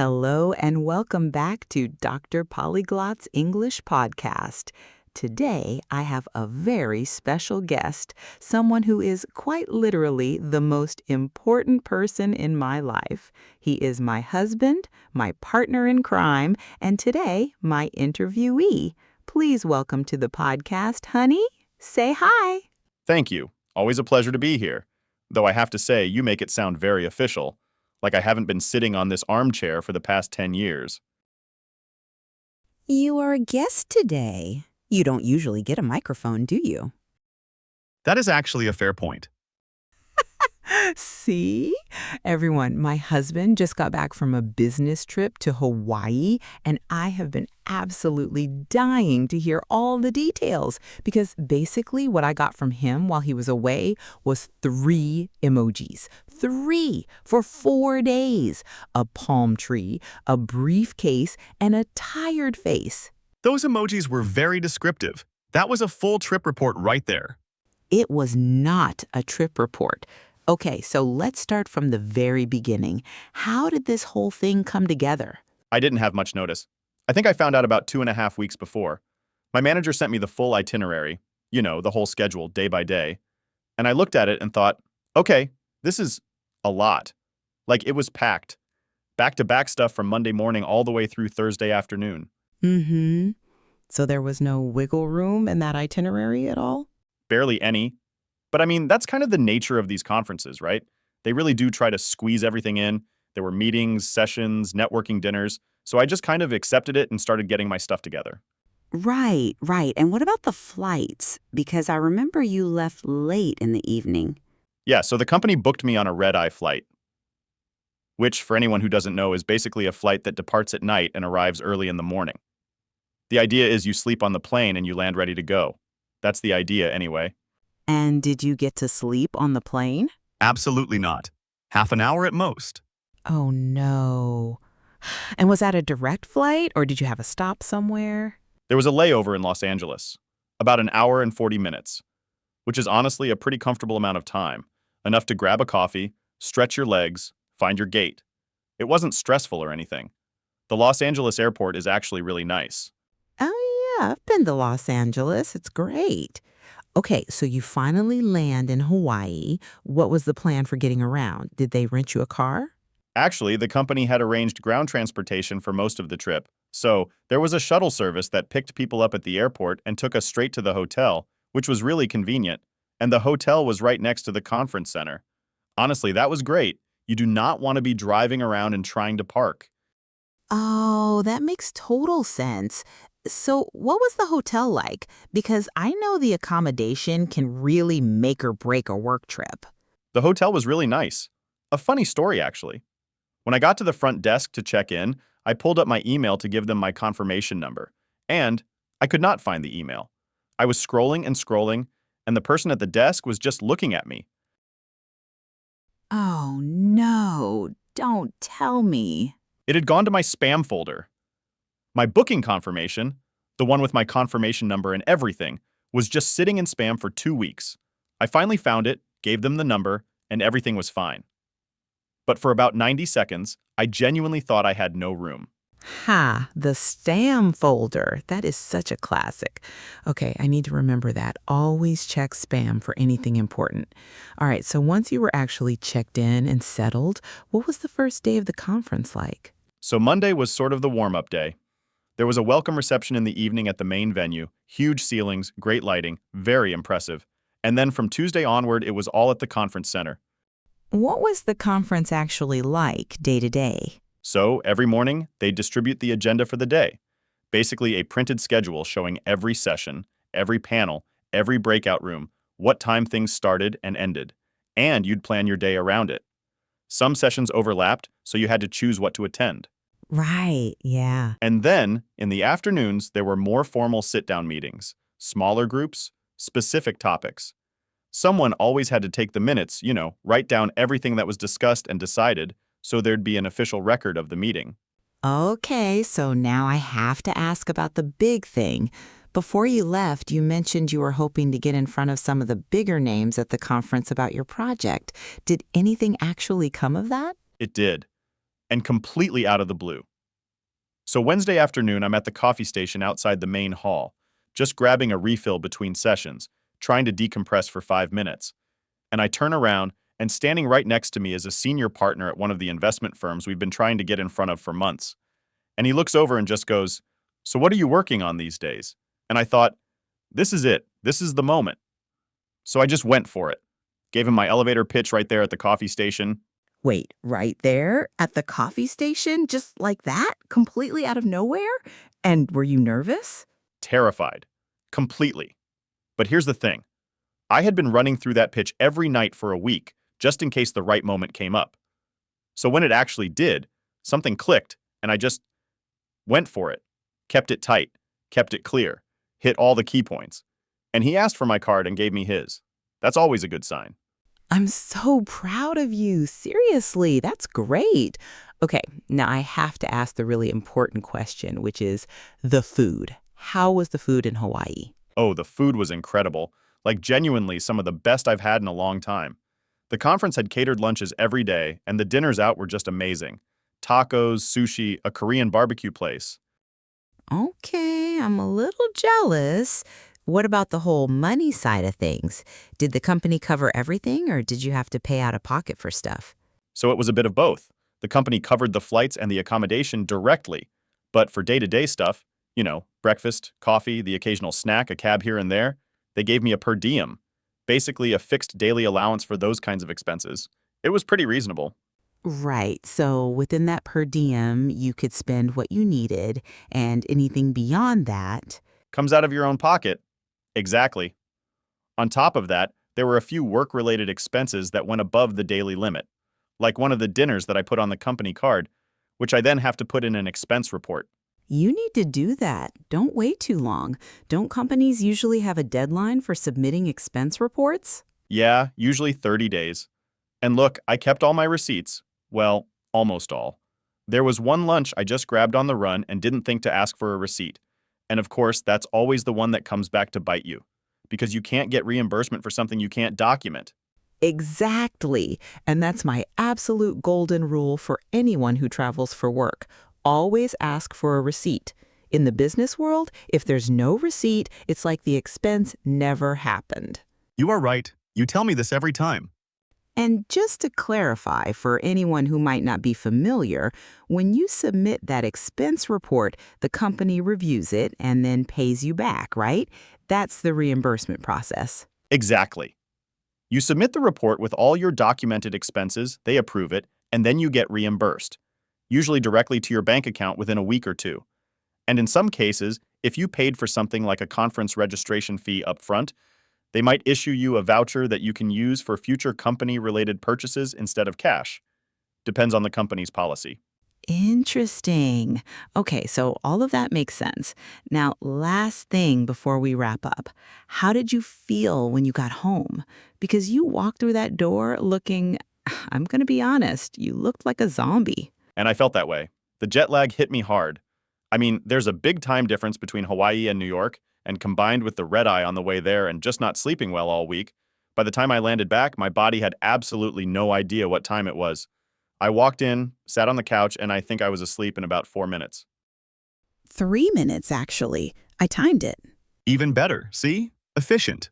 Hello and welcome back to Dr. Polyglot's English podcast. Today, I have a very special guest, someone who is quite literally the most important person in my life. He is my husband, my partner in crime, and today, my interviewee. Please welcome to the podcast, honey. Say hi. Thank you. Always a pleasure to be here. Though I have to say, you make it sound very official, like I haven't been sitting on this armchair for the past 10 years. You are a guest today. You don't usually get a microphone, do you? That is actually a fair point. See? Everyone, my husband just got back from a business trip to Hawaii, and I have been absolutely dying to hear all the details because basically what I got from him while he was away was 3 emojis. 3 for 4 days. A palm tree, a briefcase, and a tired face. Those emojis were very descriptive. That was a full trip report right there. It was not a trip report. Okay, so let's start from the very beginning. How did this whole thing come together? I didn't have much notice. I think I found out about 2.5 weeks before. My manager sent me the full itinerary, the whole schedule, day by day. And I looked at it and thought, okay, this is a lot. Like it was packed. Back-to-back stuff from Monday morning all the way through Thursday afternoon. Mm-hmm. So there was no wiggle room in that itinerary at all? Barely any. But I mean, that's kind of the nature of these conferences, right? They really do try to squeeze everything in. There were meetings, sessions, networking dinners. So I just kind of accepted it and started getting my stuff together. Right. And what about the flights? Because I remember you left late in the evening. Yeah, so the company booked me on a red-eye flight, which, for anyone who doesn't know, is basically a flight that departs at night and arrives early in the morning. The idea is you sleep on the plane and you land ready to go. That's the idea, anyway. And did you get to sleep on the plane? Absolutely not. Half an hour at most. Oh, no. And was that a direct flight, or did you have a stop somewhere? There was a layover in Los Angeles, about an hour and 40 minutes, which is honestly a pretty comfortable amount of time, enough to grab a coffee, stretch your legs, find your gate. It wasn't stressful or anything. The Los Angeles airport is actually really nice. Oh, yeah, I've been to Los Angeles. It's great. Okay, so you finally land in Hawaii. What was the plan for getting around? Did they rent you a car? Actually, the company had arranged ground transportation for most of the trip, so there was a shuttle service that picked people up at the airport and took us straight to the hotel, which was really convenient, and the hotel was right next to the conference center. Honestly, that was great. You do not want to be driving around and trying to park. Oh, that makes total sense. So what was the hotel like? Because I know the accommodation can really make or break a work trip. The hotel was really nice. A funny story, actually. When I got to the front desk to check in, I pulled up my email to give them my confirmation number. And I could not find the email. I was scrolling and scrolling, and the person at the desk was just looking at me. Oh, no. Don't tell me. It had gone to my spam folder. My booking confirmation, the one with my confirmation number and everything, was just sitting in spam for 2 weeks. I finally found it, gave them the number, and everything was fine. But for about 90 seconds, I genuinely thought I had no room. Ha, the spam folder. That is such a classic. Okay, I need to remember that. Always check spam for anything important. All right, so once you were actually checked in and settled, what was the first day of the conference like? So Monday was sort of the warm-up day. There was a welcome reception in the evening at the main venue, huge ceilings, great lighting, very impressive. And then from Tuesday onward, it was all at the conference center. What was the conference actually like day to day? So every morning, they distribute the agenda for the day. Basically a printed schedule showing every session, every panel, every breakout room, what time things started and ended. And you'd plan your day around it. Some sessions overlapped, so you had to choose what to attend. Right, yeah. And then, in the afternoons, there were more formal sit-down meetings, smaller groups, specific topics. Someone always had to take the minutes, write down everything that was discussed and decided, so there'd be an official record of the meeting. Okay, so now I have to ask about the big thing. Before you left, you mentioned you were hoping to get in front of some of the bigger names at the conference about your project. Did anything actually come of that? It did. and completely out of the blue. So Wednesday afternoon, I'm at the coffee station outside the main hall, just grabbing a refill between sessions, trying to decompress for 5 minutes. And I turn around, and standing right next to me is a senior partner at one of the investment firms we've been trying to get in front of for months. And he looks over and just goes, "So what are you working on these days?" And I thought, this is it. This is the moment. So I just went for it. Gave him my elevator pitch right there at the coffee station. Wait, right there at the coffee station, just like that, completely out of nowhere? And were you nervous? Terrified. Completely. But here's the thing. I had been running through that pitch every night for a week, just in case the right moment came up. So when it actually did, something clicked, and I just went for it. Kept it tight. Kept it clear. Hit all the key points. And he asked for my card and gave me his. That's always a good sign. I'm so proud of you. Seriously, that's great. Okay, now I have to ask the really important question, which is the food. How was the food in Hawaii? Oh, the food was incredible. Like genuinely some of the best I've had in a long time. The conference had catered lunches every day, and the dinners out were just amazing. Tacos, sushi, a Korean barbecue place. Okay, I'm a little jealous. What about the whole money side of things? Did the company cover everything, or did you have to pay out of pocket for stuff? So it was a bit of both. The company covered the flights and the accommodation directly. But for day-to-day stuff, breakfast, coffee, the occasional snack, a cab here and there, they gave me a per diem. Basically a fixed daily allowance for those kinds of expenses. It was pretty reasonable. Right. So within that per diem, you could spend what you needed, and anything beyond that. Comes out of your own pocket. Exactly. On top of that, there were a few work-related expenses that went above the daily limit, like one of the dinners that I put on the company card, which I then have to put in an expense report. You need to do that. Don't wait too long. Don't companies usually have a deadline for submitting expense reports? Yeah, usually 30 days. And look, I kept all my receipts. Well, almost all. There was one lunch I just grabbed on the run and didn't think to ask for a receipt. And of course, that's always the one that comes back to bite you, because you can't get reimbursement for something you can't document. Exactly. And that's my absolute golden rule for anyone who travels for work. Always ask for a receipt. In the business world, if there's no receipt, it's like the expense never happened. You are right. You tell me this every time. And just to clarify for anyone who might not be familiar, when you submit that expense report, the company reviews it and then pays you back, right? That's the reimbursement process. Exactly. You submit the report with all your documented expenses, they approve it, and then you get reimbursed, usually directly to your bank account within a week or two. And in some cases, if you paid for something like a conference registration fee up front, they might issue you a voucher that you can use for future company-related purchases instead of cash. Depends on the company's policy. Interesting. Okay, so all of that makes sense. Now, last thing before we wrap up. How did you feel when you got home? Because you walked through that door looking, I'm going to be honest, you looked like a zombie. And I felt that way. The jet lag hit me hard. I mean, there's a big time difference between Hawaii and New York, and combined with the red eye on the way there and just not sleeping well all week, by the time I landed back, my body had absolutely no idea what time it was. I walked in, sat on the couch, and I think I was asleep in about 4 minutes. 3 minutes, actually. I timed it. Even better, see? Efficient.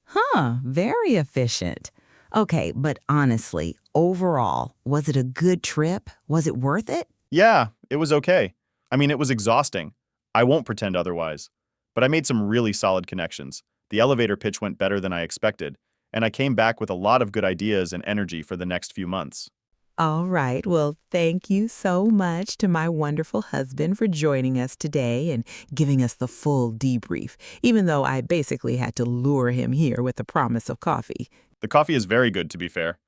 Huh, very efficient. Okay, but honestly, overall, was it a good trip? Was it worth it? Yeah, it was okay. I mean, it was exhausting. I won't pretend otherwise. But I made some really solid connections. The elevator pitch went better than I expected, and I came back with a lot of good ideas and energy for the next few months. All right. Well, thank you so much to my wonderful husband for joining us today and giving us the full debrief, even though I basically had to lure him here with the promise of coffee. The coffee is very good, to be fair.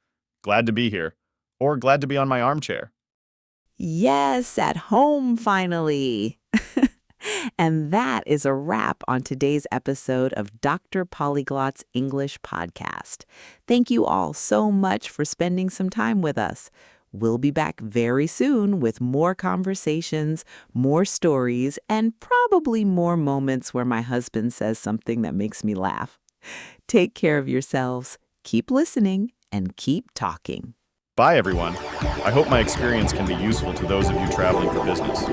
Glad to be here. Or glad to be on my armchair. Yes, at home finally. And that is a wrap on today's episode of Dr. Polyglot's English Podcast. Thank you all so much for spending some time with us. We'll be back very soon with more conversations, more stories, and probably more moments where my husband says something that makes me laugh. Take care of yourselves, keep listening, and keep talking. Bye, everyone. I hope my experience can be useful to those of you traveling for business.